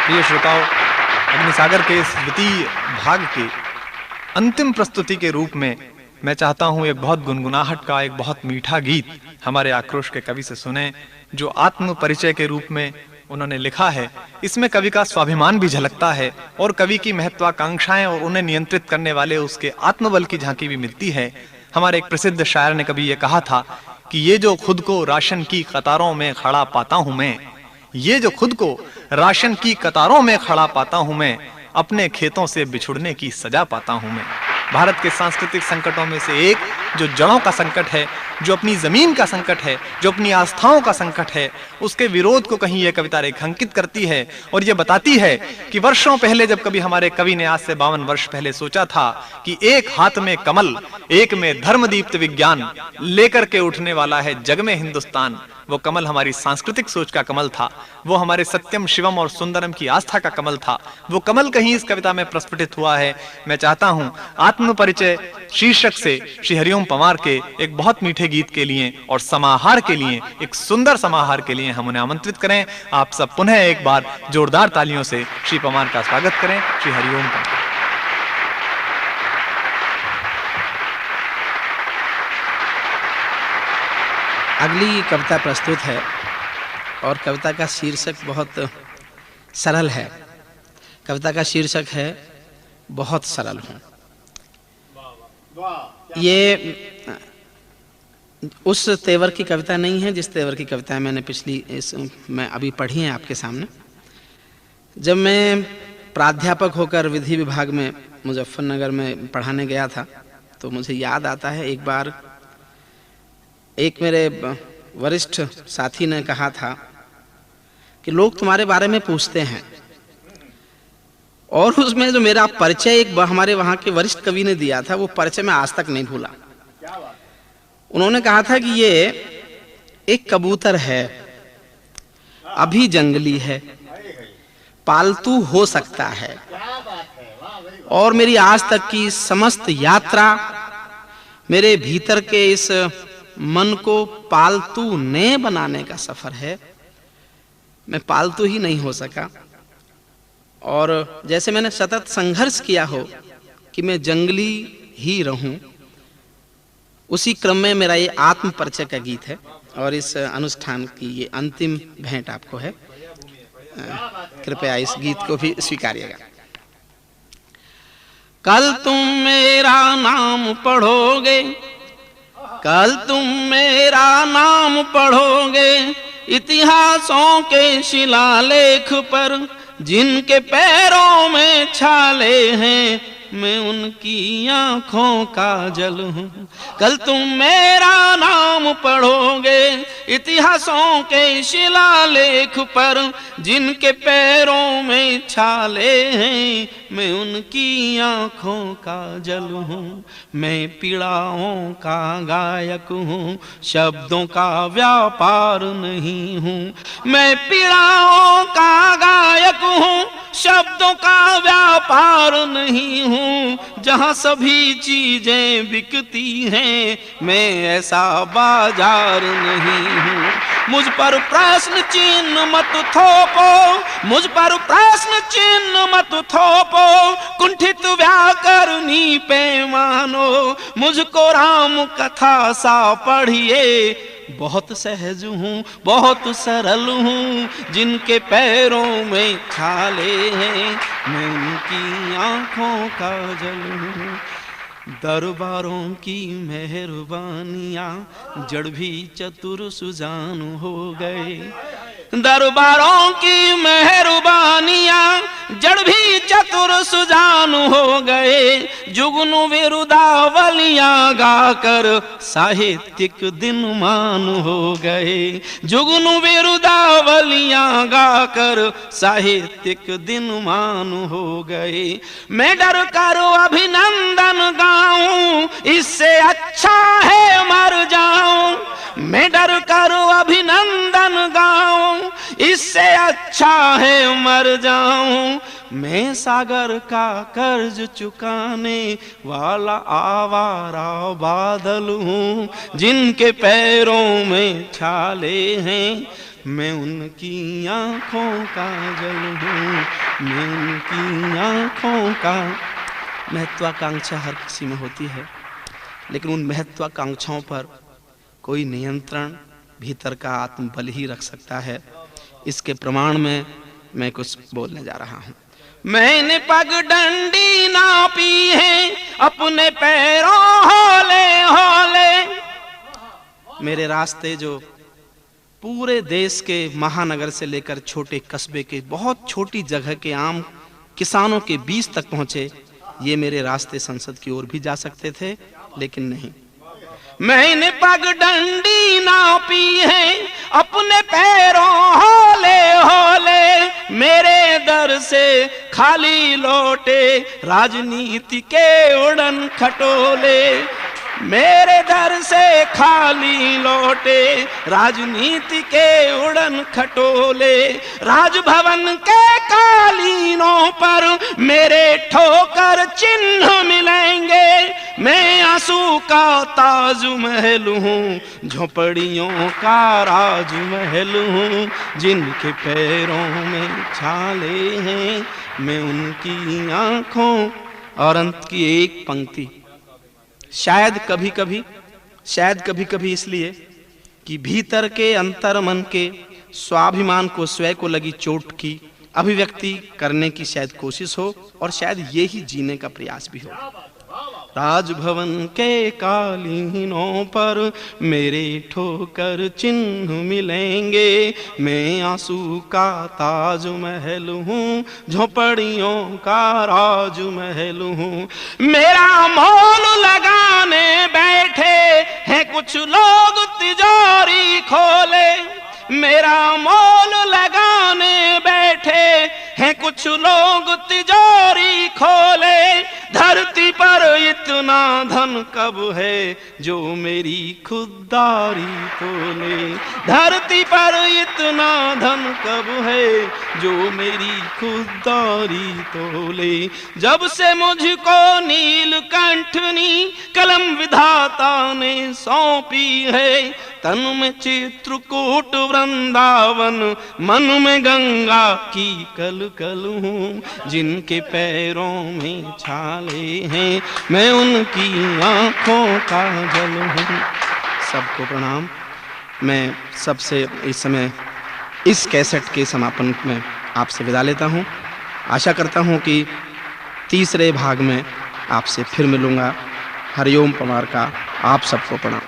प्रिय श्रोताओं, अग्निसागर के इस द्वितीय भाग के अंतिम प्रस्तुति के रूप में मैं चाहता हूं एक बहुत गुनगुनाहट का, एक बहुत मीठा गीत हमारे आक्रोश के कवि से सुने, जो आत्म परिचय के रूप में उन्होंने लिखा है। इसमें कवि का स्वाभिमान भी झलकता है और कवि की महत्वाकांक्षाएं और उन्हें नियंत्रित करने वाले उसके आत्मबल की झांकी भी मिलती है। हमारे एक प्रसिद्ध शायर ने कभी ये कहा था कि ये जो खुद को राशन की कतारों में खड़ा पाता हूं मैं, ये जो खुद को राशन की कतारों में खड़ा पाता हूं मैं, अपने खेतों से बिछुड़ने की सजा पाता हूं मैं। भारत के सांस्कृतिक संकटों में से एक जो जड़ों का संकट है, जो अपनी जमीन का संकट है, जो अपनी आस्थाओं का संकट है, उसके विरोध को कहीं यह कविता रेखांकित करती है और यह बताती है कि वर्षों पहले जब कभी हमारे कवि ने आज से 52 वर्ष पहले सोचा था कि एक हाथ में कमल, एक में धर्मदीप्त विज्ञान लेकर के उठने वाला है जग में हिंदुस्तान, वो कमल हमारी सांस्कृतिक सोच का कमल था, वो हमारे सत्यम शिवम और सुंदरम की आस्था का कमल था। वो कमल कहीं इस कविता में प्रस्फुटित हुआ है। मैं चाहता हूं आत्म परिचय शीर्षक से श्री हरिओम पंवार के एक बहुत मीठे गीत के लिए और समाहार के लिए, एक सुंदर समाहार के लिए हम उन्हें आमंत्रित करें। आप सब पुनः एक बार जोरदार तालियों से श्री पंवार का स्वागत करें। श्री हरिओम पंवार। अगली कविता प्रस्तुत है और कविता का शीर्षक बहुत सरल है। कविता का शीर्षक है बहुत सरल हूं। ये उस तेवर की कविता नहीं है जिस तेवर की कविता मैंने मैं अभी पढ़ी है आपके सामने। जब मैं प्राध्यापक होकर विधि विभाग में मुजफ्फरनगर में पढ़ाने गया था तो मुझे याद आता है एक बार एक मेरे वरिष्ठ साथी ने कहा था कि लोग तुम्हारे बारे में पूछते हैं, और उसमें जो मेरा परिचय एक हमारे वहां के वरिष्ठ कवि ने दिया था वो परिचय मैं आज तक नहीं भूला। उन्होंने कहा था कि ये एक कबूतर है, अभी जंगली है, पालतू हो सकता है, और मेरी आज तक की समस्त यात्रा मेरे भीतर के इस मन को पालतू ने बनाने का सफर है। मैं पालतू ही नहीं हो सका, और जैसे मैंने सतत संघर्ष किया हो कि मैं जंगली ही रहूं, उसी क्रम में मेरा ये आत्म परिचय का गीत है और इस अनुष्ठान की ये अंतिम भेंट आपको है। कृपया इस गीत को भी स्वीकारिएगा। कल तुम मेरा नाम पढ़ोगे, कल तुम मेरा नाम पढ़ोगे, इतिहासों के शिलालेख पर जिनके पैरों में छाले हैं, मैं उनकी आंखों का जल हूं। कल तुम मेरा नाम पढ़ोगे, इतिहासों के शिलालेख पर जिनके पैरों में छाले हैं, मैं उनकी आंखों का जल हूं। मैं पीड़ाओं का गायक हूं, शब्दों का व्यापार नहीं हूं। मैं पीड़ाओं का गायक हूं, शब्दों का व्यापार नहीं हूं। जहां सभी चीजें बिकती हैं, मैं ऐसा बाजार नहीं हूं। मुझ पर प्रश्न चिन्ह मत थोपो, मुझ पर प्रश्न चिन्ह मत थोपो, कुंठित व्याकरणी पैमानो, मुझको राम कथा सा पढ़िए। बहुत सहज हूँ, बहुत सरल हूँ, जिनके पैरों में छाले हैं, मैं उनकी आंखों का जल हूँ। दरबारों की मेहरबानियाँ जड़ भी चतुर सुजान हो गए, दरबारों की मेहरबानियाँ जड़ भी चतुर सुजान हो गए। जुगनू विरुदावलियाँ गाकर साहित्यिक दिन मान हो गए, जुगनू विरुदावलियाँ गाकर साहित्यिक दिन मान हो गए। मैं डर कर अभिनंदन गाऊं, इससे अच्छा है मर जाऊं। मैं डर कर अभिनंदन गाऊं, इससे अच्छा है मर जाऊं। मैं सागर का कर्ज चुकाने वाला आवारा बादल हूँ। जिनके पैरों में छाले हैं, मैं उनकी आँखों का जल हूँ, मैं उनकी आँखों का। महत्वाकांक्षा हर किसी में होती है, लेकिन उन महत्वाकांक्षाओं पर कोई नियंत्रण भीतर का आत्मबल ही रख सकता है। इसके प्रमाण में मैं कुछ बोलने जा रहा हूँ। मैंने पगडंडी नापी है अपने पैरों हौले हौले। मेरे रास्ते जो पूरे देश के महानगर से लेकर छोटे कस्बे के बहुत छोटी जगह के आम किसानों के बीच तक पहुंचे, ये मेरे रास्ते संसद की ओर भी जा सकते थे, लेकिन नहीं। मैंने पगडंडी नापी है अपने पैरों हौले हौले। मेरे दर से खाली लौटे राजनीति के उड़न खटोले। मेरे दर से खाली लौटे राजनीति के उड़न खटोले। राजभवन के कालीनों पर मेरे ठोकर चिन्ह मिलेंगे। मैं आंसू का ताजमहल हूँ, झोपड़ियों का राजमहल हूँ। जिनके पैरों में छाले हैं, मैं उनकी आंखों। और अंत की एक पंक्ति, शायद कभी कभी इसलिए कि भीतर के अंतर मन के स्वाभिमान को, स्वयं को लगी चोट की अभिव्यक्ति करने की शायद कोशिश हो, और शायद ये ही जीने का प्रयास भी हो। राजभवन के कालीनों पर मेरे ठोकर चिन्ह मिलेंगे। मैं आंसू का ताजमहल हूँ, झोपड़ियों का राजमहल हूँ। मेरा मोल लगाने बैठे हैं कुछ लोग तिजोरी खोले। मेरा मोल लगाने बैठे हैं कुछ लोग तिजोरी खोले। धरती पर इतना धन कब है जो मेरी खुददारी तोले। धरती पर इतना धन कब है जो मेरी खुददारी तोले। जब से मुझको नीलकंठनी कलम विधाता ने सौंपी है, तन में चित्रकूट वृंदावन, मन में गंगा की कल कल हूँ। जिनके पैरों में छाले हैं, मैं उनकी आंखों का जल हूँ। सबको प्रणाम। मैं सबसे इस समय इस कैसेट के समापन में आपसे विदा लेता हूँ। आशा करता हूँ कि तीसरे भाग में आपसे फिर मिलूंगा। हरिओम पवार का आप सबको प्रणाम।